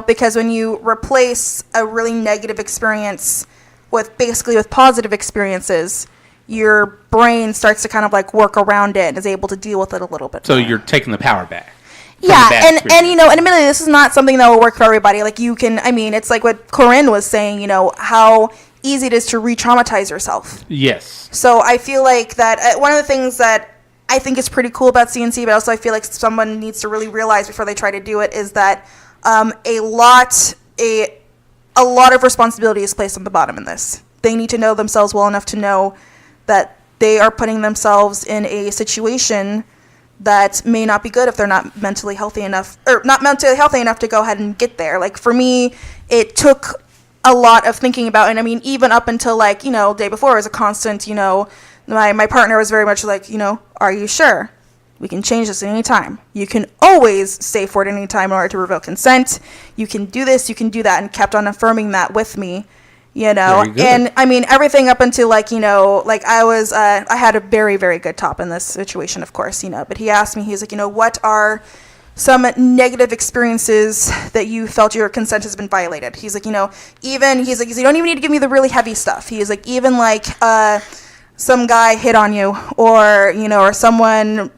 because when you replace a really negative experience with positive experiences, your brain starts to kind of like work around it and is able to deal with it a little bit So more. you're taking the power back. Yeah, and admittedly, this is not something that will work for everybody. Like it's like what Corinne was saying, how easy it is to re-traumatize yourself. Yes. So I feel like that one of the things that I think is pretty cool about CNC, but also I feel like someone needs to really realize before they try to do it, is that a lot of responsibility is placed on the bottom in this. They need to know themselves well enough to know that they are putting themselves in a situation that may not be good if they're not mentally healthy enough to go ahead and get there. Like for me, it took a lot of thinking about, and I mean, even up until day before, it was a constant, my partner was very much like, are you sure? We can change this at any time. You can always stay for it at any time in order to revoke consent. You can do this, you can do that, and kept on affirming that with me. You know, Very good. and I mean, everything up until like, you know, like I had a very, very good top in this situation, of course, you know, but he asked me, he's like, you know, what are some negative experiences that you felt your consent has been violated? He's like, you know, even, he's like, you don't even need to give me the really heavy stuff. He's like, even like, some guy hit on you, or, you know, or someone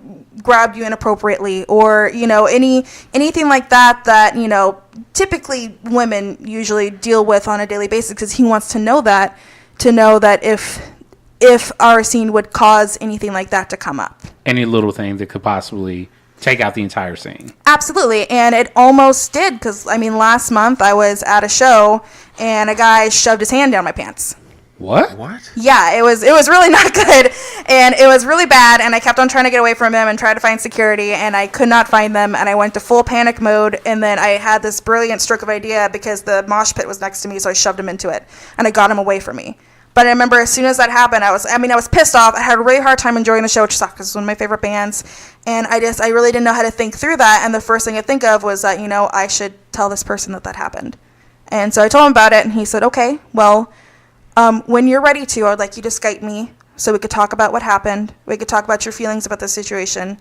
grabbed you inappropriately, or, you know, anything like that, you know, typically women usually deal with on a daily basis, because he wants to know that if our scene would cause anything like that to come up. Any little thing that could possibly take out the entire scene. Absolutely, and it almost did, because, I mean, last month I was at a show, and a guy shoved his hand down my pants. What? Yeah, it was really not good, and it was really bad, and I kept on trying to get away from him and try to find security, and I could not find them, and I went to full panic mode, and then I had this brilliant stroke of idea because the mosh pit was next to me, so I shoved him into it, and I got him away from me. But I remember as soon as that happened, I was pissed off. I had a really hard time enjoying the show, which sucked because it's one of my favorite bands, and I really didn't know how to think through that, and the first thing I think of was that, you know, I should tell this person that happened. And so I told him about it, and he said, okay, well, when you're ready to, I'd like you to Skype me so we could talk about what happened. We could talk about your feelings about the situation,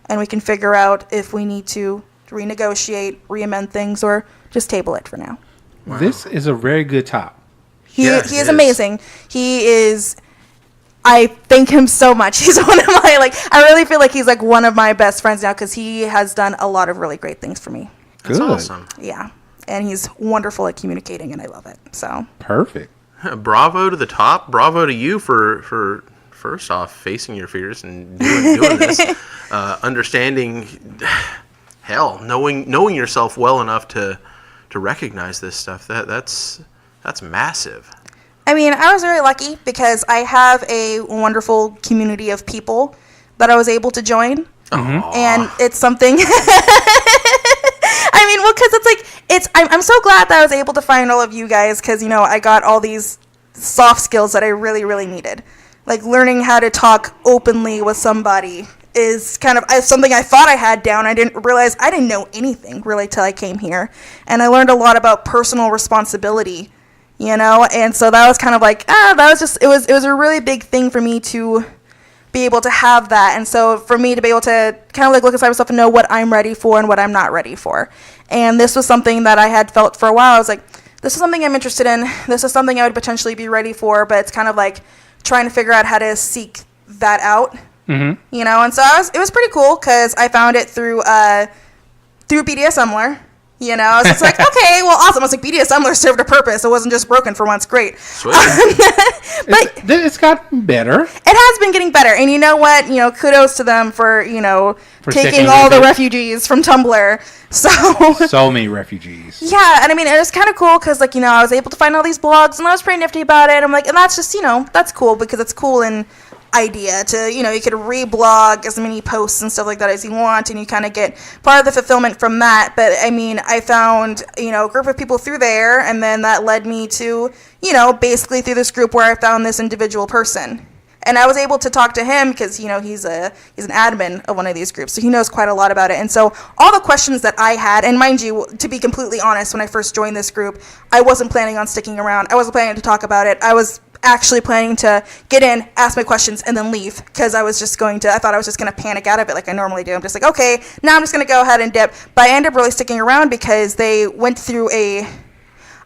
and we can figure out if we need to renegotiate, re-amend things, or just table it for now. Wow. This is a very good top. He is amazing. He is, I thank him so much. He's one of my, like, I really feel like he's like one of my best friends now, because he has done a lot of really great things for me. That's awesome. Yeah. And he's wonderful at communicating, and I love it. So perfect. Bravo to the top. Bravo to you for first off facing your fears and doing this. Understanding, hell, knowing yourself well enough to recognize this stuff. That's massive. I mean, I was very lucky because I have a wonderful community of people that I was able to join. Mm-hmm. And it's something. I mean, well, because I'm so glad that I was able to find all of you guys, because, you know, I got all these soft skills that I really, really needed. Like learning how to talk openly with somebody is kind of something I thought I had down. I didn't realize I didn't know anything really till I came here. And I learned a lot about personal responsibility, you know, and so that was kind of like, that was just, it was a really big thing for me to be able to have that. And so for me to be able to kind of like look inside myself and know what I'm ready for and what I'm not ready for. And this was something that I had felt for a while. I was like, this is something I'm interested in. This is something I would potentially be ready for, but it's kind of like trying to figure out how to seek that out, you know? And so it was pretty cool, because I found it through BDSMler. You know, I was just like, okay, well, awesome. I was like, BDSMler served a purpose. It wasn't just broken for once. Great. Sweet. But it's gotten better. It has been getting better. And you know what? You know, kudos to them for, you know, For taking sticking all with the it. refugees from Tumblr. So many refugees. Yeah, and I mean, it was kind of cool because, like, you know, I was able to find all these blogs, and I was pretty nifty about it. I'm like, and that's just, you know, that's cool, because it's cool in idea to, you know, you could reblog as many posts and stuff like that as you want, and you kind of get part of the fulfillment from that. But I mean, I found, you know, a group of people through there, and then that led me to, you know, basically through this group where I found this individual person. And I was able to talk to him because, you know, he's an admin of one of these groups, so he knows quite a lot about it. And so all the questions that I had, and mind you, to be completely honest, when I first joined this group, I wasn't planning on sticking around. I wasn't planning to talk about it. I was actually planning to get in, ask my questions, and then leave, because I thought I was just going to panic out of it like I normally do. I'm just like, okay, now I'm just going to go ahead and dip. But I ended up really sticking around because they went through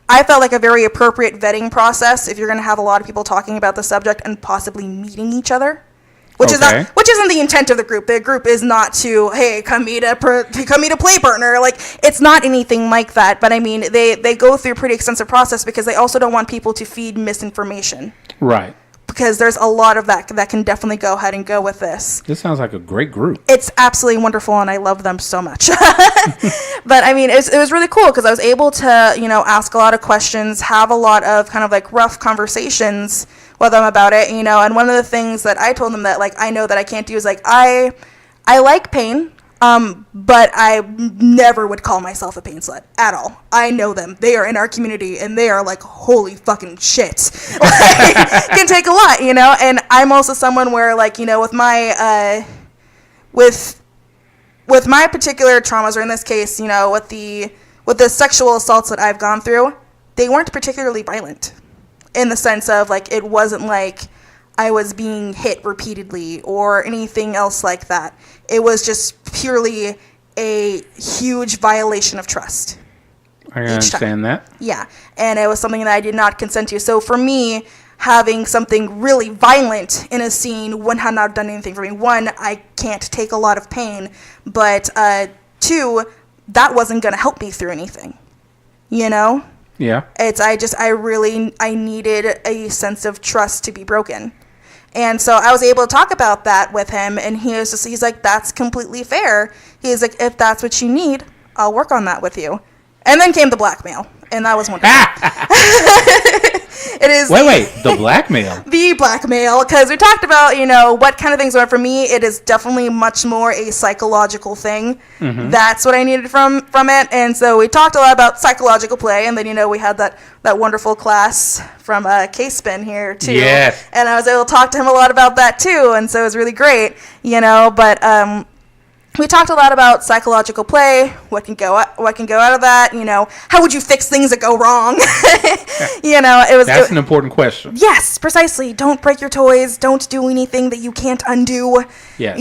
I felt like a very appropriate vetting process if you're going to have a lot of people talking about the subject and possibly meeting each other, which isn't the intent of the group. The group is not to, hey, come meet a play partner. Like, it's not anything like that. But I mean, they go through a pretty extensive process because they also don't want people to feed misinformation. Right. Because there's a lot of that can definitely go ahead and go with this. This sounds like a great group. It's absolutely wonderful, and I love them so much. But I mean, it was really cool because I was able to, you know, ask a lot of questions, have a lot of kind of like rough conversations with them about it, you know. And one of the things that I told them that, like, I know that I can't do is, like, I like pain, but I never would call myself a pain slut at all. I know them. They are in our community, and they are like, holy fucking shit. Like, can take a lot, you know? And I'm also someone where, like, you know, with my particular traumas, or in this case, you know, with the sexual assaults that I've gone through, they weren't particularly violent. in the sense of, like, it wasn't like I was being hit repeatedly or anything else like that. It was just purely a huge violation of trust. I understand that. Yeah, and it was something that I did not consent to. So for me, having something really violent in a scene wouldn't have not done anything for me. One, I can't take a lot of pain, but two, that wasn't going to help me through anything. You know? Yeah. I needed a sense of trust to be broken. And so I was able to talk about that with him, and he's like, that's completely fair. He's like, if that's what you need, I'll work on that with you. And then came the blackmail, and that was wonderful. It is the blackmail. The blackmail, because we talked about, what kind of things are for me. It is definitely much more a psychological thing. Mm-hmm. That's what I needed from it. And so we talked a lot about psychological play, and then, we had that wonderful class from K-Spin here, too. Yes. And I was able to talk to him a lot about that, too, and so it was really great, but we talked a lot about psychological play, what can go out of that, how would you fix things that go wrong? That's an important question. Yes, precisely. Don't break your toys. Don't do anything that you can't undo. Yes.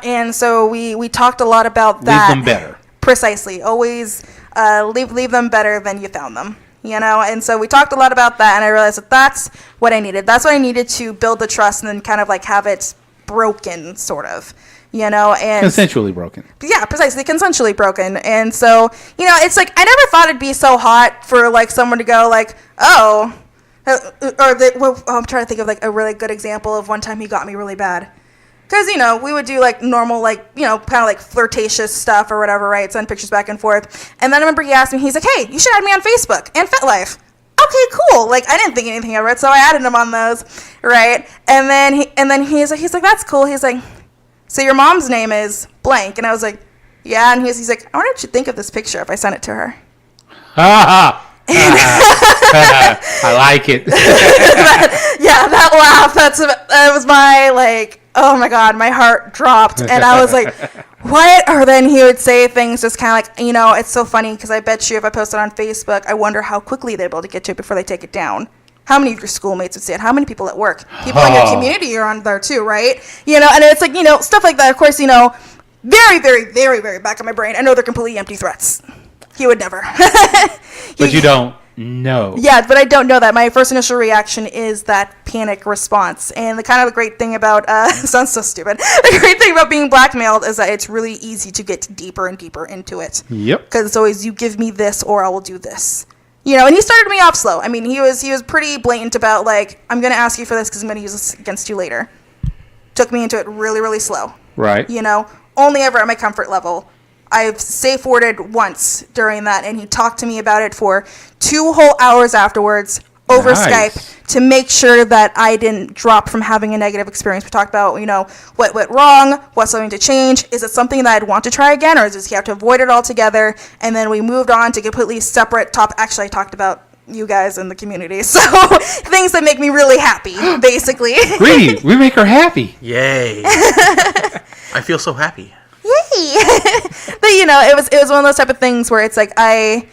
And so we talked a lot about that. Leave them better. Precisely. Always leave them better than you found them. And so we talked a lot about that, and I realized that that's what I needed. That's what I needed to build the trust and then kind of like have it broken, sort of. And consensually broken. Yeah, precisely, consensually broken. And so, it's like I never thought it'd be so hot for like someone to go like, oh, I'm trying to think of like a really good example of one time he got me really bad. Because, we would do like normal, like, kind of like flirtatious stuff or whatever, right? Send pictures back and forth. And then I remember he asked me, he's like, hey, you should add me on Facebook and FetLife. Okay, cool. Like, I didn't think anything of it, so I added him on those, right? And then he's like, that's cool. He's like, so your mom's name is blank. And I was like, yeah. And he's like, I wonder what you'd think of this picture if I sent it to her. I like it. That laugh, that was my, like, oh my God, my heart dropped. And I was like, what? Or then he would say things just kind of like, it's so funny because I bet you if I post it on Facebook, I wonder how quickly they're able to get to it before they take it down. How many of your schoolmates would see it? How many people at work? People in your community are on there too, right? And it's like, stuff like that. Of course, very, very, very, very back of my brain. I know they're completely empty threats. He would never. But you don't know. Yeah, but I don't know that. My first initial reaction is that panic response. And the great thing about, sounds so stupid. The great thing about being blackmailed is that it's really easy to get deeper and deeper into it. Yep. Because it's always, you give me this or I will do this. And he started me off slow. I mean, he was pretty blatant about, like, I'm going to ask you for this because I'm going to use this against you later. Took me into it really, really slow. Right. Only ever at my comfort level. I've safe worded once during that, and he talked to me about it for 2 whole hours afterwards over Skype to make sure that I didn't drop from having a negative experience. We talked about, what went wrong, what's something to change. Is it something that I'd want to try again, or does he have to avoid it altogether? And then we moved on to completely separate Actually, I talked about you guys in the community. So things that make me really happy, basically. Really? We make her happy. Yay. I feel so happy. Yay. But, it was one of those type of things where it's like I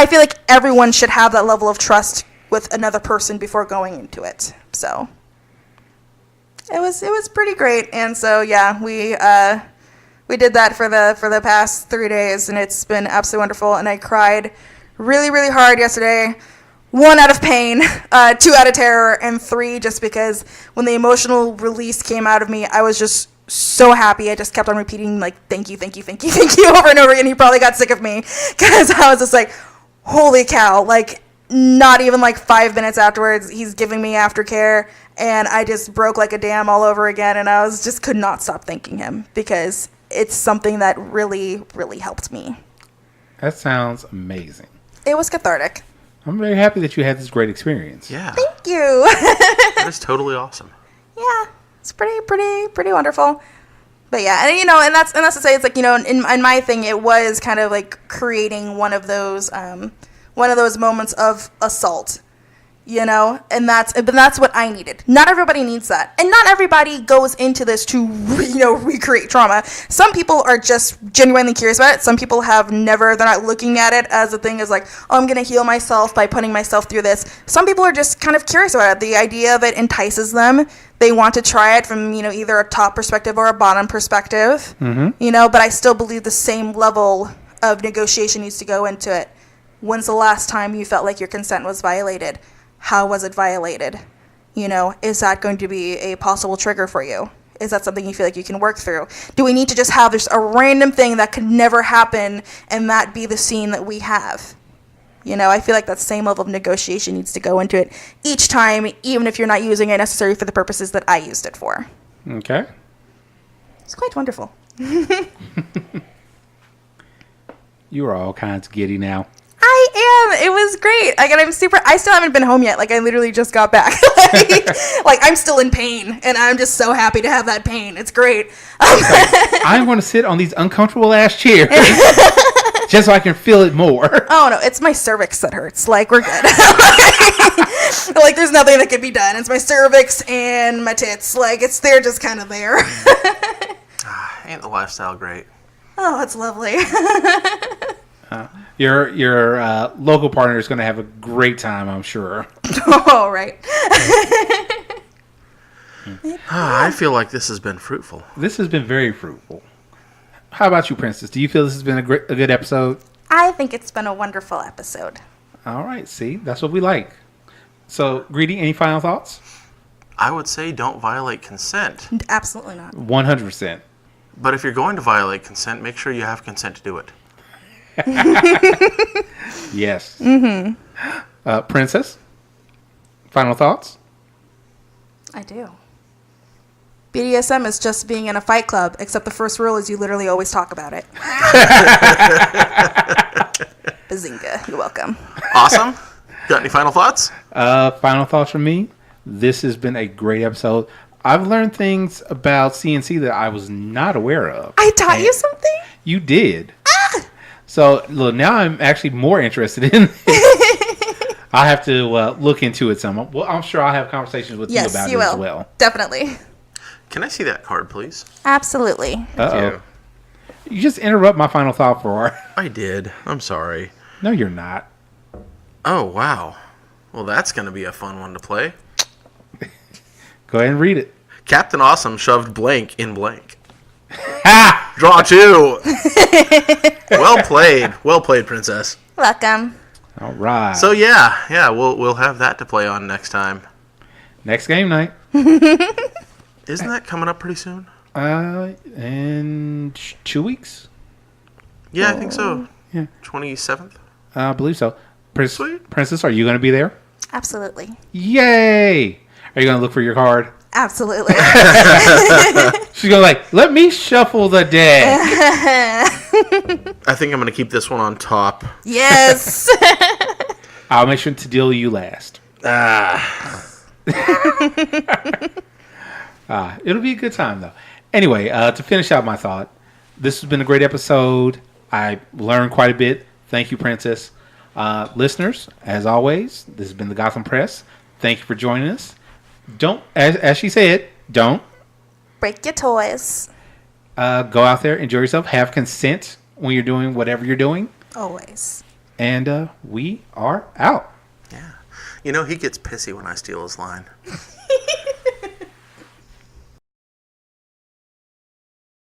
feel like everyone should have that level of trust with another person before going into it. So it was pretty great. And so yeah, we did that for the past 3 days, and it's been absolutely wonderful. And I cried really, really hard yesterday. 1 out of pain, 2 out of terror, and 3 just because when the emotional release came out of me, I was just so happy. I just kept on repeating like thank you, thank you, thank you, thank you over and over again. He probably got sick of me because I was just like, holy cow, like not even like 5 minutes afterwards, he's giving me aftercare, and I just broke like a dam all over again, and I was just could not stop thanking him because it's something that really, really helped me. That sounds amazing. It was cathartic. I'm very happy that you had this great experience. Yeah. Thank you. That is totally awesome. Yeah, it's pretty wonderful. But yeah, and that's to say, it's like, in my thing, it was kind of like creating one of those moments of assault. and that's what I needed. Not everybody needs that, and not everybody goes into this to recreate trauma. Some people are just genuinely curious about it. Some people they're not looking at it as a thing as like, oh, I'm gonna heal myself by putting myself through this. Some people are just kind of curious about it. The idea of it entices them. They want to try it from either a top perspective or a bottom perspective. But I still believe the same level of negotiation needs to go into it. When's the last time you felt like your consent was violated? How was it violated? Is that going to be a possible trigger for you? Is that something you feel like you can work through? Do we need to just have a random thing that could never happen and that be the scene that we have? I feel like that same level of negotiation needs to go into it each time, even if you're not using it necessarily for the purposes that I used it for. Okay. It's quite wonderful. You are all kinds giddy now. I am. It was great. I still haven't been home yet. I literally just got back. I'm still in pain, and I'm just so happy to have that pain. It's great. I'm going to sit on these uncomfortable ass chairs just so I can feel it more. Oh, no. It's my cervix that hurts. We're good. There's nothing that can be done. It's my cervix and my tits. They're just kind of there. Ain't the lifestyle great? Oh, it's lovely. Your local partner is going to have a great time, I'm sure. Oh, right. I feel like this has been fruitful. This has been very fruitful. How about you, Princess? Do you feel this has been a good episode? I think it's been a wonderful episode. All right, see? That's what we like. So, Greedy, any final thoughts? I would say don't violate consent. Absolutely not. 100%. But if you're going to violate consent, make sure you have consent to do it. Yes. Princess, final thoughts? I do. BDSM is just being in a fight club, except the first rule is you literally always talk about it. Bazinga. You're welcome. Awesome. Got any final thoughts? Final thoughts from me. This has been a great episode. I've learned things about CNC that I was not aware of. I taught you something? You did. So, look, now I'm actually more interested in it. I'll have to look into it some. Well, I'm sure I'll have conversations with you about it as well. Definitely. Can I see that card, please? Absolutely. Uh-oh. You just interrupt my final thought for her. I did. I'm sorry. No, you're not. Oh, wow. Well, that's going to be a fun one to play. Go ahead and read it. Captain Awesome shoved blank in blank. Ha! Draw two. Well played, Princess. Welcome. All right. So yeah, we'll have that to play on next time. Next game night. Isn't that coming up pretty soon? In 2 weeks. Yeah, I think so. Yeah. 27th. I believe so. Sweet. Princess, are you going to be there? Absolutely. Yay! Are you going to look for your card? Absolutely. She's going to let me shuffle the deck. I think I'm going to keep this one on top. Yes. I'll make sure to deal you last. It'll be a good time, though. Anyway, to finish out my thought, this has been a great episode. I learned quite a bit. Thank you, Princess. Listeners, as always, this has been the Gotham Press. Thank you for joining us. Don't, as she said, don't break your toys. Go out there, enjoy yourself, have consent when you're doing whatever you're doing. Always. And we are out. Yeah. You know, he gets pissy when I steal his line.